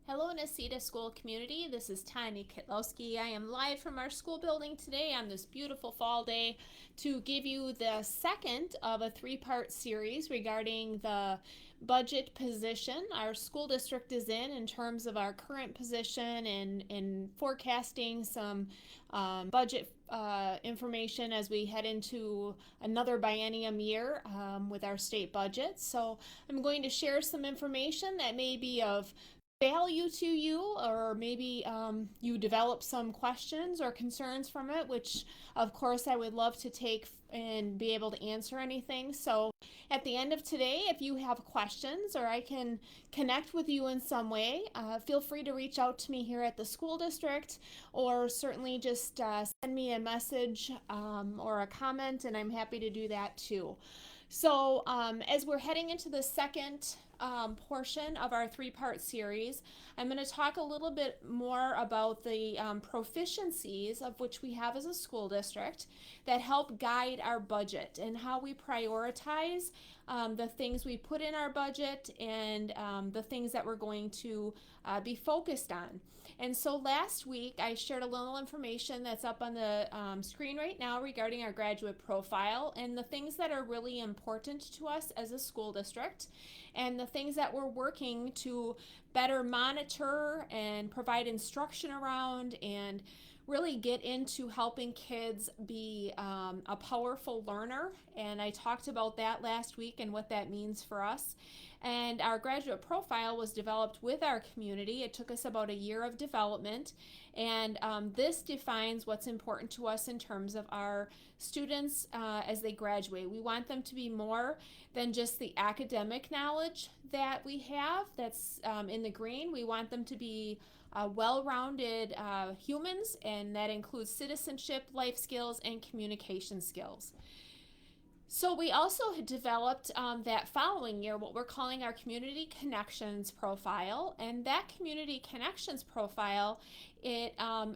Hello, Nacita School community. This is Tanya Kotlowski. I am live from our school building today on this beautiful fall day to give you the second of a three-part series regarding the budget position our school district is in terms of our current position and forecasting some budget information as we head into another biennium year with our state budget. So I'm going to share some information that may be of value to you, or maybe you develop some questions or concerns from it, which of course I would love to take and be able to answer anything. So at the end of today, if you have questions or I can connect with you in some way, feel free to reach out to me here at the school district, or certainly just send me a message or a comment, and I'm happy to do that too. So as we're heading into the second portion of our three-part series, I'm going to talk a little bit more about the proficiencies of which we have as a school district that help guide our budget and how we prioritize the things we put in our budget and the things that we're going to be focused on. And so last week I shared a little information that's up on the screen right now regarding our graduate profile and the things that are really important to us as a school district, and the things that we're working to better monitor and provide instruction around and really get into helping kids be a powerful learner. And I talked about that last week and what that means for us. And our graduate profile was developed with our community. It took us about a year of development, and this defines what's important to us in terms of our students as they graduate. We want them to be more than just the academic knowledge that we have that's in the green. We want them to be well-rounded humans, and that includes citizenship, life skills, and communication skills. So we also had developed that following year what we're calling our Community Connections Profile, and that Community Connections Profile, it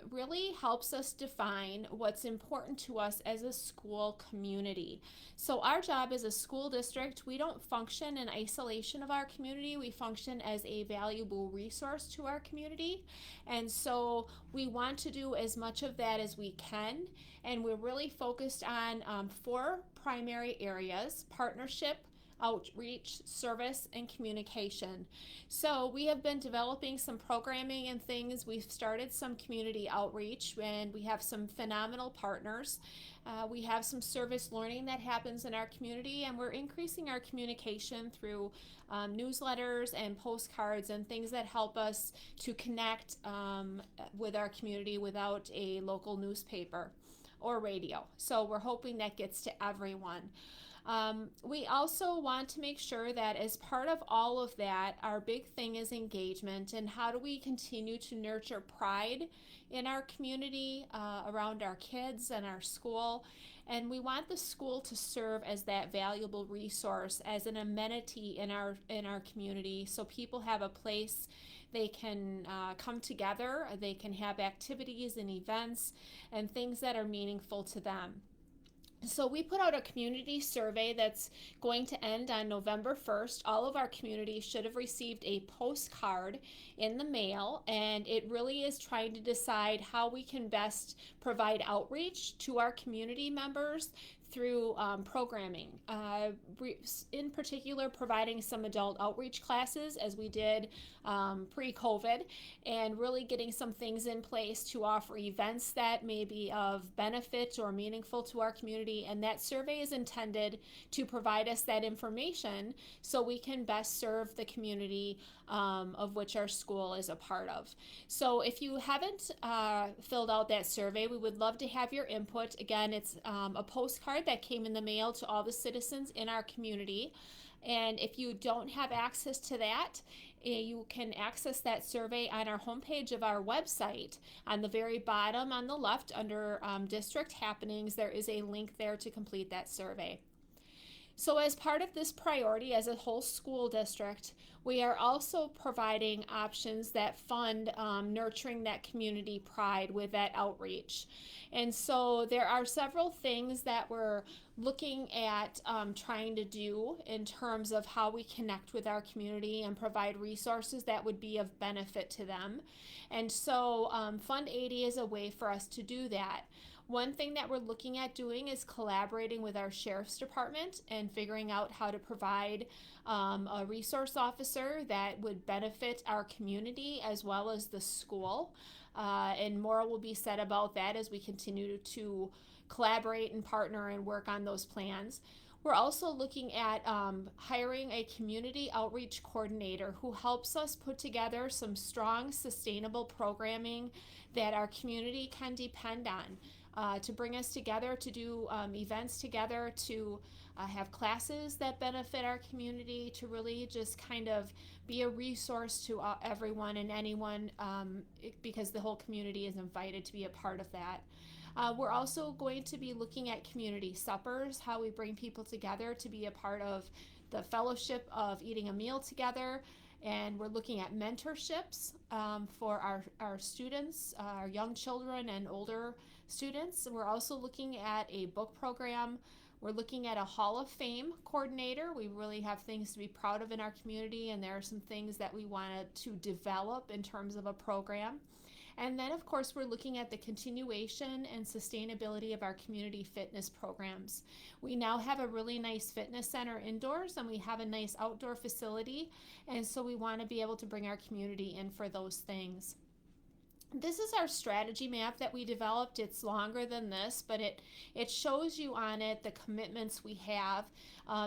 really helps us define what's important to us as a school community. So our job as a school district, we don't function in isolation of our community. We function as a valuable resource to our community, and so we want to do as much of that as we can, and we're really focused on four primary areas: partnership, outreach, service, and communication. So we have been developing some programming and things. We've started some community outreach, and we have some phenomenal partners. We have some service learning that happens in our community, and we're increasing our communication through newsletters and postcards and things that help us to connect with our community without a local newspaper or radio. So we're hoping that gets to everyone. We also want to make sure that as part of all of that, our big thing is engagement, and how do we continue to nurture pride in our community around our kids and our school. And we want the school to serve as that valuable resource, as an amenity in our community, so people have a place they can come together, they can have activities and events and things that are meaningful to them. So we put out a community survey that's going to end on November 1st. All of our community should have received a postcard in the mail, and it really is trying to decide how we can best provide outreach to our community members through programming, in particular providing some adult outreach classes as we did pre-COVID, and really getting some things in place to offer events that may be of benefit or meaningful to our community. And that survey is intended to provide us that information so we can best serve the community of which our school is a part of. So if you haven't filled out that survey, we would love to have your input. Again, it's a postcard that came in the mail to all the citizens in our community. And if you don't have access to that, you can access that survey on our homepage of our website. On the very bottom on the left under district happenings, there is a link there to complete that survey. So, as part of this priority as a whole school district, we are also providing options that fund nurturing that community pride with that outreach. And so, there are several things that we're looking at trying to do in terms of how we connect with our community and provide resources that would be of benefit to them. And so, Fund 80 is a way for us to do that. One thing that we're looking at doing is collaborating with our sheriff's department and figuring out how to provide a resource officer that would benefit our community as well as the school. And more will be said about that as we continue to collaborate and partner and work on those plans. We're also looking at hiring a community outreach coordinator who helps us put together some strong, sustainable programming that our community can depend on. To bring us together, to do events together, to have classes that benefit our community, to really just kind of be a resource to everyone and anyone, because the whole community is invited to be a part of that. We're also going to be looking at community suppers, how we bring people together to be a part of the fellowship of eating a meal together. And we're looking at mentorships for our students, our young children and older students. We're also looking at a book program. We're looking at a Hall of Fame coordinator. We really have things to be proud of in our community, and there are some things that we wanted to develop in terms of a program. And then, of course, we're looking at the continuation and sustainability of our community fitness programs. We now have a really nice fitness center indoors, and we have a nice outdoor facility, and so we want to be able to bring our community in for those things. This is our strategy map that we developed. It's longer than this, but it shows you on it the commitments we have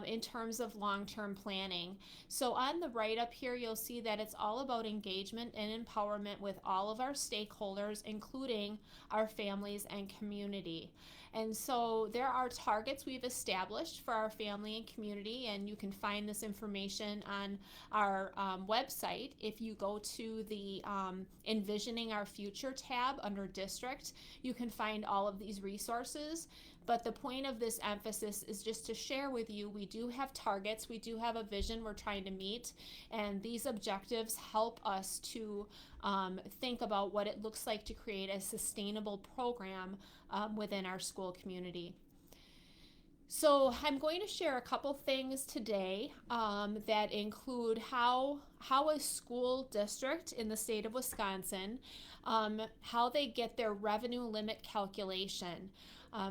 in terms of long-term planning. So on the right up here, you'll see that it's all about engagement and empowerment with all of our stakeholders, including our families and community. And so there are targets we've established for our family and community, and you can find this information on our website. If you go to the Envisioning Our Future tab under District, you can find all of these resources. But the point of this emphasis is just to share with you, we do have targets, we do have a vision we're trying to meet, and these objectives help us to think about what it looks like to create a sustainable program within our school community. So I'm going to share a couple things today that include how a school district in the state of Wisconsin, how they get their revenue limit calculation.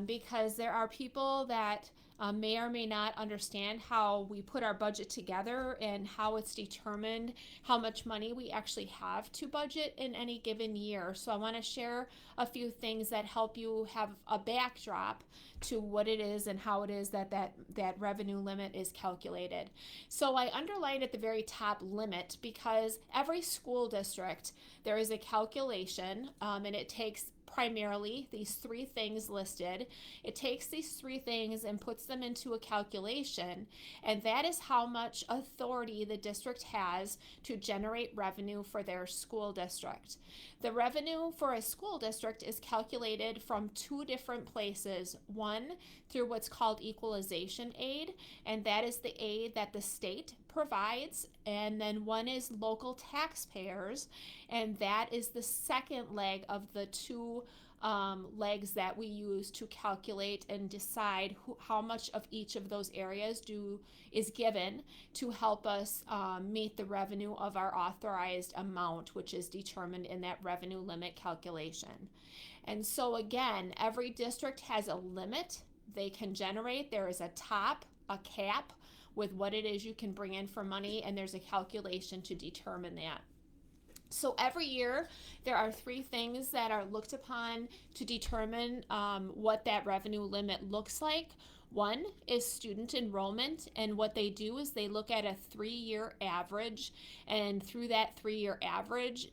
Because there are people that may or may not understand how we put our budget together and how it's determined how much money we actually have to budget in any given year. So I want to share a few things that help you have a backdrop to what it is and how it is that revenue limit is calculated. So I underlined at the very top limit because every school district, there is a calculation and it takes primarily these three things listed. It takes these three things and puts them into a calculation, and that is how much authority the district has to generate revenue for their school district. The revenue for a school district is calculated from two different places. One, through what's called equalization aid, and that is the aid that the state provides, and then one is local taxpayers, and that is the second leg of the two legs that we use to calculate and decide how much of each of those areas is given to help us meet the revenue of our authorized amount, which is determined in that revenue limit calculation. And so again, every district has a limit they can generate. There is a cap with what it is you can bring in for money, and there's a calculation to determine that. So every year there are three things that are looked upon to determine what that revenue limit looks like. One is student enrollment, and what they do is they look at a 3-year average, and through that 3-year average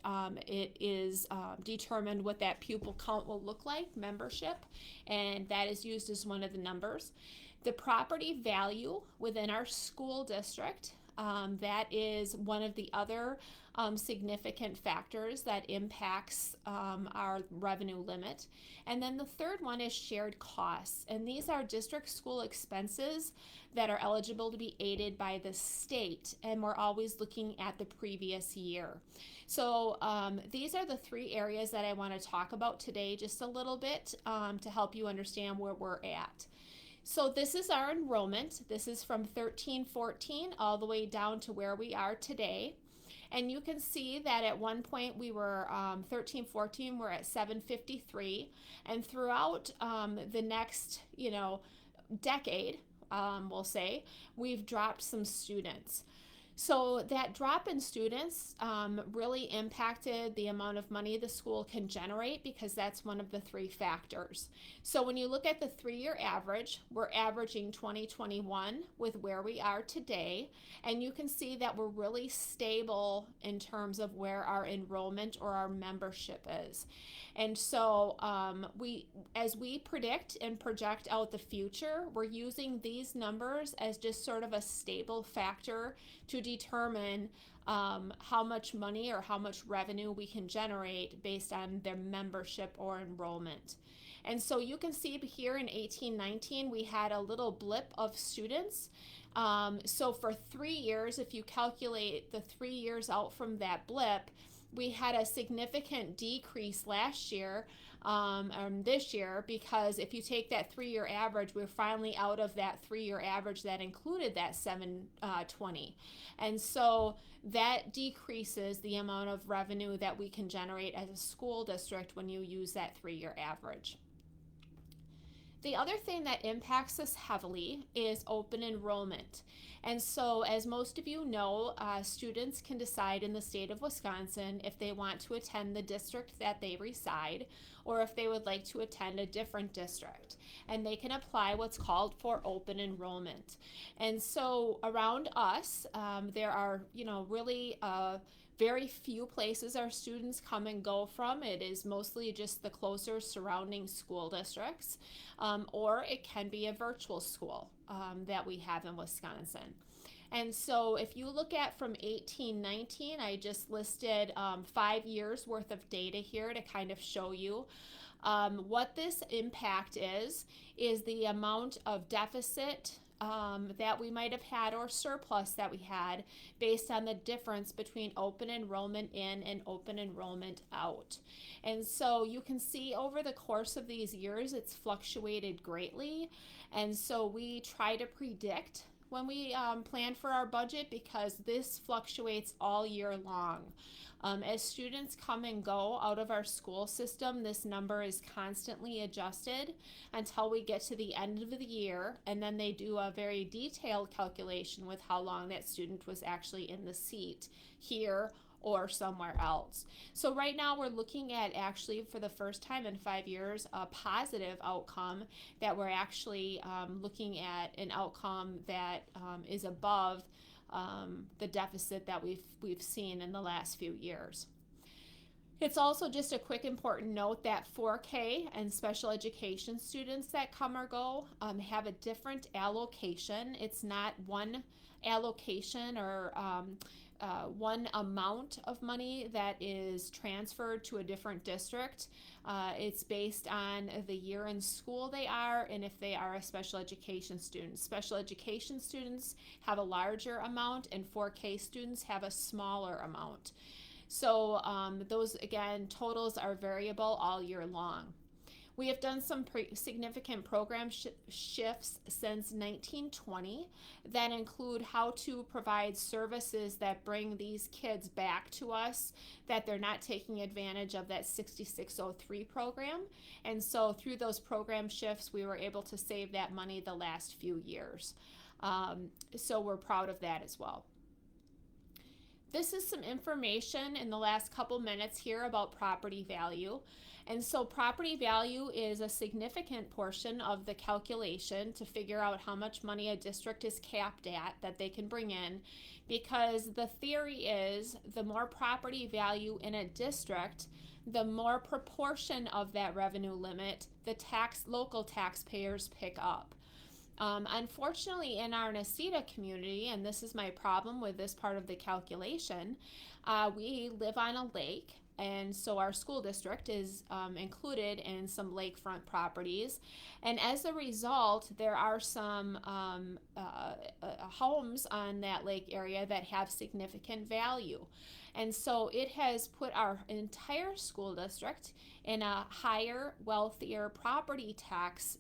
it is determined what that pupil count will look like, membership, and that is used as one of the numbers. The property value within our school district That is one of the other significant factors that impacts our revenue limit. And then the third one is shared costs. And these are district school expenses that are eligible to be aided by the state. And we're always looking at the previous year. So these are the three areas that I want to talk about today just a little bit to help you understand where we're at. So this is our enrollment. This is from 13-14 all the way down to where we are today. And you can see that at one point we were 13-14, we're at 753. And throughout the next, decade, we'll say, we've dropped some students. So that drop in students really impacted the amount of money the school can generate, because that's one of the three factors. So when you look at the 3-year average, we're averaging 2021 with where we are today, and you can see that we're really stable in terms of where our enrollment or our membership is. And so as we predict and project out the future, we're using these numbers as just sort of a stable factor to determine how much money or how much revenue we can generate based on their membership or enrollment. And so you can see here in 18-19, we had a little blip of students. So for 3 years, if you calculate the 3 years out from that blip, we had a significant decrease last year and this year, because if you take that 3-year average, we're finally out of that 3-year average that included that 720. And so that decreases the amount of revenue that we can generate as a school district when you use that 3-year average. The other thing that impacts us heavily is open enrollment. And so, as most of you know, students can decide in the state of Wisconsin if they want to attend the district that they reside, or if they would like to attend a different district. And they can apply what's called for open enrollment. And so around us, there are, really very few places our students come and go from. It is mostly just the closer surrounding school districts, or it can be a virtual school that we have in Wisconsin. And so if you look at from 18-19, I just listed 5 years worth of data here to kind of show you what this impact is the amount of deficit that we might have had, or surplus that we had, based on the difference between open enrollment in and open enrollment out. And so you can see over the course of these years, it's fluctuated greatly. And so we try to predict when we plan for our budget, because this fluctuates all year long. As students come and go out of our school system, this number is constantly adjusted until we get to the end of the year, and then they do a very detailed calculation with how long that student was actually in the seat here or somewhere else. So right now we're looking at, actually for the first time in 5 years, a positive outcome, that we're actually looking at an outcome that is above the deficit that we've seen in the last few years. It's also just a quick important note that 4K and special education students that come or go have a different allocation. It's not one allocation or one amount of money that is transferred to a different district. It's based on the year in school they are, and if they are a special education student. Special education students have a larger amount, and 4K students have a smaller amount. So those, again, totals are variable all year long. We have done some significant program shifts since 1920 that include how to provide services that bring these kids back to us, that they're not taking advantage of that 6603 program. And so through those program shifts, we were able to save that money the last few years. So we're proud of that as well. This is some information in the last couple minutes here about property value. And so property value is a significant portion of the calculation to figure out how much money a district is capped at that they can bring in, because the theory is the more property value in a district, the more proportion of that revenue limit the local taxpayers pick up. Unfortunately, in our Nacita community, and this is my problem with this part of the calculation, we live on a lake, and so our school district is included in some lakefront properties. And as a result, there are some homes on that lake area that have significant value. And so it has put our entire school district in a higher, wealthier property tax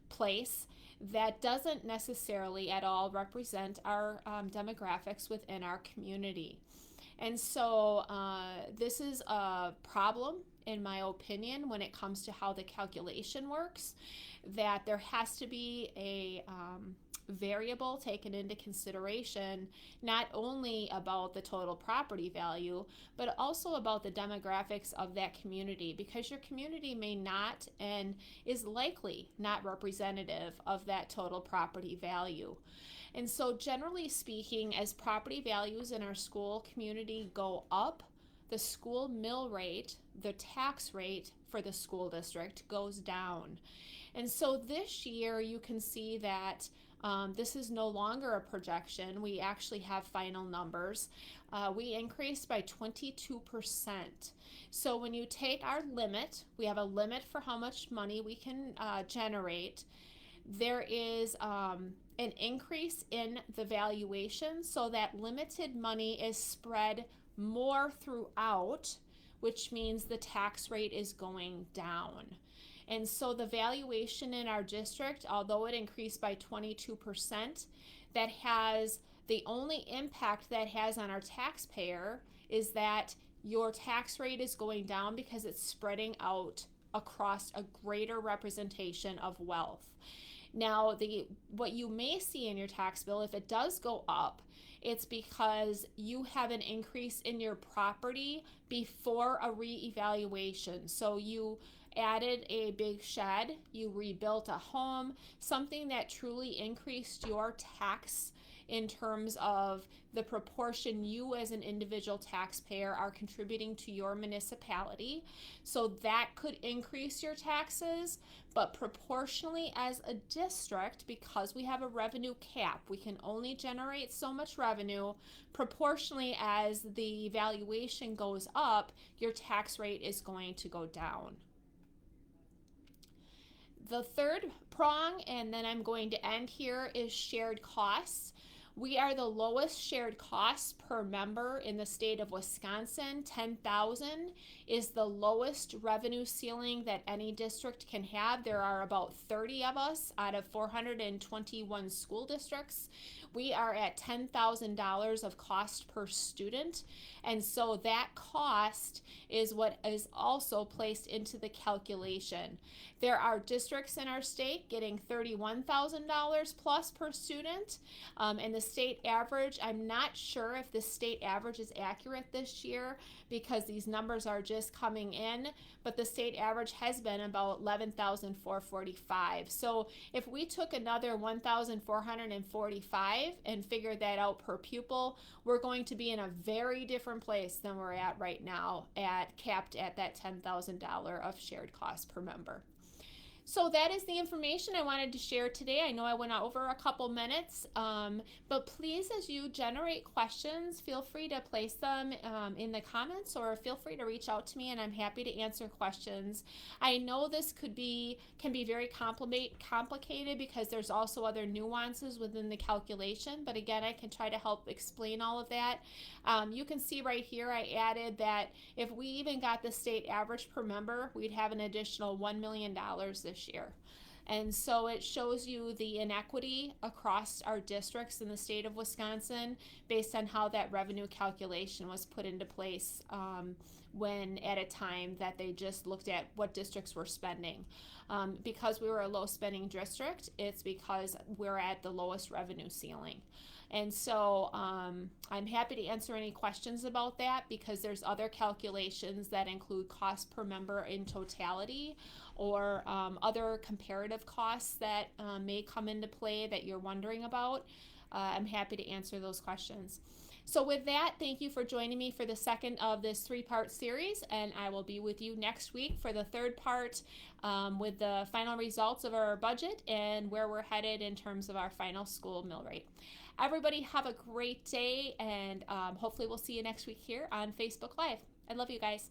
place that doesn't necessarily at all represent our demographics within our community. And so this is a problem, in my opinion, when it comes to how the calculation works, that there has to be a variable taken into consideration, not only about the total property value, but also about the demographics of that community, because your community may not and is likely not representative of that total property value. And so, generally speaking, as property values in our school community go up, the school mill rate, the tax rate for the school district, goes down. And so this year you can see that this is no longer a projection. We actually have final numbers. We increased by 22%. So when you take our limit, we have a limit for how much money we can generate. There is an increase in the valuation, so that limited money is spread more throughout, which means the tax rate is going down. And so the valuation in our district, although it increased by 22%, that has the only impact that has on our taxpayer is that your tax rate is going down because it's spreading out across a greater representation of wealth. Now, what you may see in your tax bill, if it does go up, it's because you have an increase in your property before a reevaluation. So you added a big shed, you rebuilt a home, something that truly increased your tax in terms of the proportion you as an individual taxpayer are contributing to your municipality. So that could increase your taxes, but proportionally as a district, because we have a revenue cap, we can only generate so much revenue. Proportionally as the valuation goes up, your tax rate is going to go down. The third prong, and then I'm going to end here, is shared costs. We are the lowest shared costs per member in the state of Wisconsin. 10,000 is the lowest revenue ceiling that any district can have. There are about 30 of us out of 421 school districts. We are at $10,000 of cost per student. And so that cost is what is also placed into the calculation. There are districts in our state getting $31,000 plus per student. And the state average, I'm not sure if the state average is accurate this year because these numbers are just coming in, but the state average has been about $11,445. So if we took another $1,445 and figured that out per pupil, we're going to be in a very different place than we're at right now, capped at that $10,000 of shared cost per member. So that is the information I wanted to share today. I know I went over a couple minutes, but please, as you generate questions, feel free to place them in the comments, or feel free to reach out to me, and I'm happy to answer questions. I know this can be very complicated because there's also other nuances within the calculation, but again, I can try to help explain all of that. You can see right here I added that if we even got the state average per member, we'd have an additional $1 million this year. And so it shows you the inequity across our districts in the state of Wisconsin based on how that revenue calculation was put into place when at a time that they just looked at what districts were spending. Because we were a low spending district, it's because we're at the lowest revenue ceiling. And so I'm happy to answer any questions about that, because there's other calculations that include cost per member in totality, or other comparative costs that may come into play that you're wondering about. I'm happy to answer those questions. So with that, thank you for joining me for the second of this three-part series, and I will be with you next week for the third part with the final results of our budget and where we're headed in terms of our final school mill rate. Everybody have a great day, and hopefully we'll see you next week here on Facebook Live. I love you guys.